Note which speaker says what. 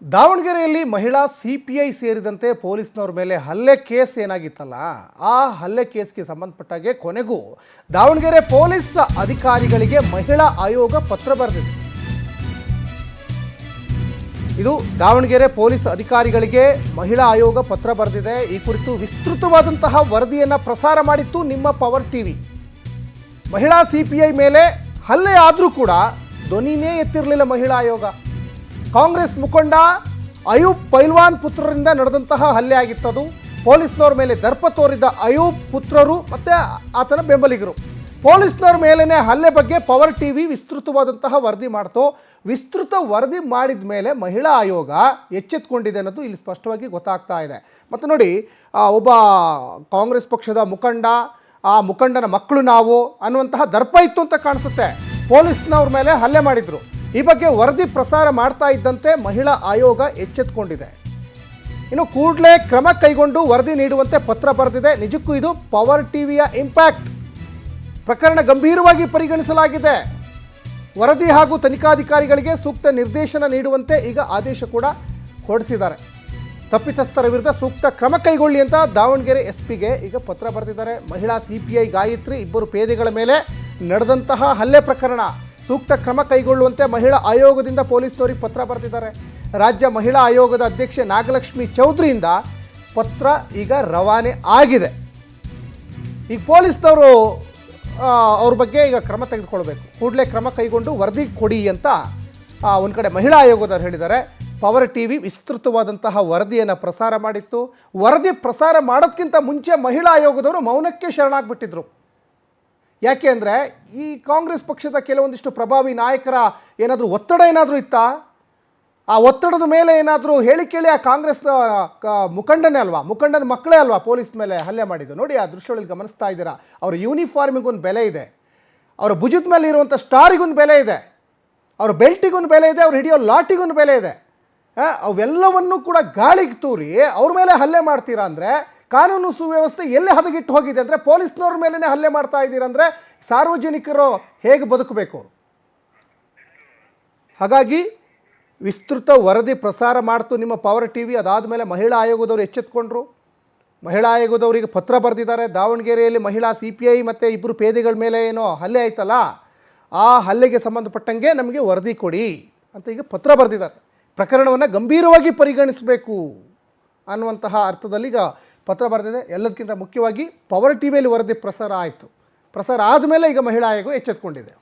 Speaker 1: ದಾವಣಗೆರೆಯಲ್ಲಿ ಮಹಿಳಾ ಸಿಪಿಐ ಸೇರಿದಂತೆ ಪೊಲೀಸ್ನವ್ರ ಮೇಲೆ ಹಲ್ಲೆ ಕೇಸ್ ಏನಾಗಿತ್ತಲ್ಲ, ಆ ಹಲ್ಲೆ ಕೇಸ್ಗೆ ಸಂಬಂಧಪಟ್ಟಾಗೆ ಕೊನೆಗೂ ದಾವಣಗೆರೆ ಪೊಲೀಸ್ ಅಧಿಕಾರಿಗಳಿಗೆ ಮಹಿಳಾ ಆಯೋಗ ಪತ್ರ ಬರೆದಿದೆ. ಇದು ದಾವಣಗೆರೆ ಪೊಲೀಸ್ ಅಧಿಕಾರಿಗಳಿಗೆ ಮಹಿಳಾ ಆಯೋಗ ಪತ್ರ ಬರೆದಿದೆ. ಈ ಕುರಿತು ವಿಸ್ತೃತವಾದಂತಹ ವರದಿಯನ್ನು ಪ್ರಸಾರ ಮಾಡಿತ್ತು ನಿಮ್ಮ ಪವರ್ ಟಿವಿ. ಮಹಿಳಾ ಸಿಪಿಐ ಮೇಲೆ ಹಲ್ಲೆ ಆದರೂ ಕೂಡ ಧ್ವನಿನೇ ಎತ್ತಿರಲಿಲ್ಲ ಮಹಿಳಾ ಆಯೋಗ. ಕಾಂಗ್ರೆಸ್ ಮುಖಂಡ ಅಯೂಬ್ ಪೈಲ್ವಾನ್ ಪುತ್ರರಿಂದ ನಡೆದಂತಹ ಹಲ್ಲೆ ಆಗಿತ್ತದು. ಪೊಲೀಸ್ನವ್ರ ಮೇಲೆ ದರ್ಪ ತೋರಿದ ಅಯೂಬ್ ಪುತ್ರರು ಮತ್ತು ಆತನ ಬೆಂಬಲಿಗರು. ಪೊಲೀಸ್ನವ್ರ ಮೇಲೇ ಹಲ್ಲೆ ಬಗ್ಗೆ ಪವರ್ ಟಿವಿ ವಿಸ್ತೃತವಾದಂತಹ ವರದಿ ಮಾಡ್ತು. ವಿಸ್ತೃತ ವರದಿ ಮಾಡಿದ ಮೇಲೆ ಮಹಿಳಾ ಆಯೋಗ ಎಚ್ಚೆತ್ತುಕೊಂಡಿದೆ ಅನ್ನೋದು ಇಲ್ಲಿ ಸ್ಪಷ್ಟವಾಗಿ ಗೊತ್ತಾಗ್ತಾ ಇದೆ. ಮತ್ತು ನೋಡಿ, ಒಬ್ಬ ಕಾಂಗ್ರೆಸ್ ಪಕ್ಷದ ಮುಖಂಡ, ಆ ಮುಖಂಡನ ಮಕ್ಕಳು ನಾವು ಅನ್ನುವಂತಹ ದರ್ಪ ಇತ್ತು ಅಂತ ಕಾಣಿಸುತ್ತೆ. ಪೊಲೀಸ್ನವ್ರ ಮೇಲೆ ಹಲ್ಲೆ ಮಾಡಿದರು. ಈ ಬಗ್ಗೆ ವರದಿ ಪ್ರಸಾರ ಮಾಡ್ತಾ ಇದ್ದಂತೆ ಮಹಿಳಾ ಆಯೋಗ ಎಚ್ಚೆತ್ತುಕೊಂಡಿದೆ. ಇನ್ನು ಕೂಡಲೇ ಕ್ರಮ ಕೈಗೊಂಡು ವರದಿ ನೀಡುವಂತೆ ಪತ್ರ ಬರೆದಿದೆ. ನಿಜಕ್ಕೂ ಇದು ಪವರ್ ಟಿವಿಯ ಇಂಪ್ಯಾಕ್ಟ್. ಪ್ರಕರಣ ಗಂಭೀರವಾಗಿ ಪರಿಗಣಿಸಲಾಗಿದೆ. ವರದಿ ಹಾಗೂ ತನಿಖಾಧಿಕಾರಿಗಳಿಗೆ ಸೂಕ್ತ ನಿರ್ದೇಶನ ನೀಡುವಂತೆ ಈಗ ಆದೇಶ ಕೂಡ ಹೊರಡಿಸಿದ್ದಾರೆ. ತಪ್ಪಿತಸ್ಥರ ವಿರುದ್ಧ ಸೂಕ್ತ ಕ್ರಮ ಕೈಗೊಳ್ಳಿ ಅಂತ ದಾವಣಗೆರೆ ಎಸ್ಪಿಗೆ ಈಗ ಪತ್ರ ಬರೆದಿದ್ದಾರೆ. ಮಹಿಳಾ ಸಿಪಿಐ ಗಾಯತ್ರಿ ಇಬ್ಬರು ಪೇದೆಗಳ ಮೇಲೆ ನಡೆದಂತಹ ಹಲ್ಲೆ ಪ್ರಕರಣ, ಸೂಕ್ತ ಕ್ರಮ ಕೈಗೊಳ್ಳುವಂತೆ ಮಹಿಳಾ ಆಯೋಗದಿಂದ ಪೊಲೀಸ್ನವರಿಗೆ ಪತ್ರ ಬರೆದಿದ್ದಾರೆ. ರಾಜ್ಯ ಮಹಿಳಾ ಆಯೋಗದ ಅಧ್ಯಕ್ಷೆ ನಾಗಲಕ್ಷ್ಮಿ ಚೌಧರಿಯಿಂದ ಪತ್ರ ಈಗ ರವಾನೆ ಆಗಿದೆ. ಈಗ ಪೊಲೀಸ್ನವರು ಅವ್ರ ಬಗ್ಗೆ ಈಗ ಕ್ರಮ ತೆಗೆದುಕೊಳ್ಬೇಕು. ಕೂಡಲೇ ಕ್ರಮ ಕೈಗೊಂಡು ವರದಿ ಕೊಡಿ ಅಂತ ಒಂದು ಕಡೆ ಮಹಿಳಾ ಆಯೋಗದವ್ರು ಹೇಳಿದ್ದಾರೆ. ಪವರ್ ಟಿವಿ ವಿಸ್ತೃತವಾದಂತಹ ವರದಿಯನ್ನು ಪ್ರಸಾರ ಮಾಡಿತ್ತು. ವರದಿ ಪ್ರಸಾರ ಮಾಡೋದಕ್ಕಿಂತ ಮುಂಚೆ ಮಹಿಳಾ ಆಯೋಗದವರು ಮೌನಕ್ಕೆ ಶರಣಾಗ್ಬಿಟ್ಟಿದ್ರು. ಯಾಕೆ ಅಂದರೆ ಈ ಕಾಂಗ್ರೆಸ್ ಪಕ್ಷದ ಕೆಲವೊಂದಿಷ್ಟು ಪ್ರಭಾವಿ ನಾಯಕರ ಏನಾದರೂ ಒತ್ತಡ ಏನಾದರೂ ಇತ್ತಾ? ಆ ಒತ್ತಡದ ಮೇಲೆ ಏನಾದರೂ ಹೇಳಿ ಕೇಳಿ ಆ ಕಾಂಗ್ರೆಸ್ ಮುಖಂಡನೇ ಅಲ್ವಾ, ಮುಖಂಡನ ಮಕ್ಕಳೇ ಅಲ್ವಾ ಪೊಲೀಸ್ ಮೇಲೆ ಹಲ್ಲೆ ಮಾಡಿದ್ದು. ನೋಡಿ, ಆ ದೃಶ್ಯಗಳಲ್ಲಿ ಗಮನಿಸ್ತಾ ಇದ್ದೀರಾ. ಅವರ ಯೂನಿಫಾರ್ಮಿಗೊಂದು ಬೆಲೆ ಇದೆ, ಅವರ ಭುಜದ ಮೇಲೆ ಇರುವಂಥ ಸ್ಟಾರಿಗೊಂದು ಬೆಲೆ ಇದೆ, ಅವ್ರ ಬೆಲ್ಟಿಗೊಂದು ಬೆಲೆ ಇದೆ, ಅವ್ರು ಹಿಡಿಯೋ ಲಾಟಿಗೊಂದು ಬೆಲೆ ಇದೆ. ಅವೆಲ್ಲವನ್ನೂ ಕೂಡ ಗಾಳಿಗೆ ತೂರಿ ಅವ್ರ ಮೇಲೆ ಹಲ್ಲೆ ಮಾಡ್ತೀರಾ ಅಂದರೆ ಕಾನೂನು ಸುವ್ಯವಸ್ಥೆ ಎಲ್ಲಿ ಹದಗೆಟ್ಟು ಹೋಗಿದೆ ಅಂದರೆ ಪೊಲೀಸ್ನವ್ರ ಮೇಲೇ ಹಲ್ಲೆ ಮಾಡ್ತಾ ಇದ್ದೀರಂದರೆ ಸಾರ್ವಜನಿಕರು ಹೇಗೆ ಬದುಕಬೇಕು? ಹಾಗಾಗಿ ವಿಸ್ತೃತ ವರದಿ ಪ್ರಸಾರ ಮಾಡ್ತು ನಿಮ್ಮ ಪವರ್ ಟಿವಿ. ಅದಾದ ಮೇಲೆ ಮಹಿಳಾ ಆಯೋಗದವರು ಎಚ್ಚೆತ್ಕೊಂಡ್ರು. ಮಹಿಳಾ ಆಯೋಗದವರಿಗೆ ಪತ್ರ ಬರೆದಿದ್ದಾರೆ. ದಾವಣಗೆರೆಯಲ್ಲಿ ಮಹಿಳಾ ಸಿಪಿಐ ಮತ್ತು ಇಬ್ಬರು ಪೇದೆಗಳ ಮೇಲೆ ಏನೋ ಹಲ್ಲೆ ಆಯ್ತಲ್ಲ, ಆ ಹಲ್ಲೆಗೆ ಸಂಬಂಧಪಟ್ಟಂಗೆ ನಮಗೆ ವರದಿ ಕೊಡಿ ಅಂತ ಈಗ ಪತ್ರ ಬರೆದಿದ್ದಾರೆ. ಪ್ರಕರಣವನ್ನು ಗಂಭೀರವಾಗಿ ಪರಿಗಣಿಸಬೇಕು ಅನ್ನುವಂತಹ ಅರ್ಥದಲ್ಲಿ ಈಗ ಪತ್ರ ಬರೆದಿದೆ. ಎಲ್ಲದಕ್ಕಿಂತ ಮುಖ್ಯವಾಗಿ ಪವರ್ ಟಿವಿಯಲ್ಲಿ ವರದಿ ಪ್ರಸಾರ ಆಯಿತು. ಪ್ರಸಾರ ಆದಮೇಲೆ ಈಗ ಮಹಿಳಾ ಆಯೋಗ ಎಚ್ಚೆತ್ತುಕೊಂಡಿದೆ.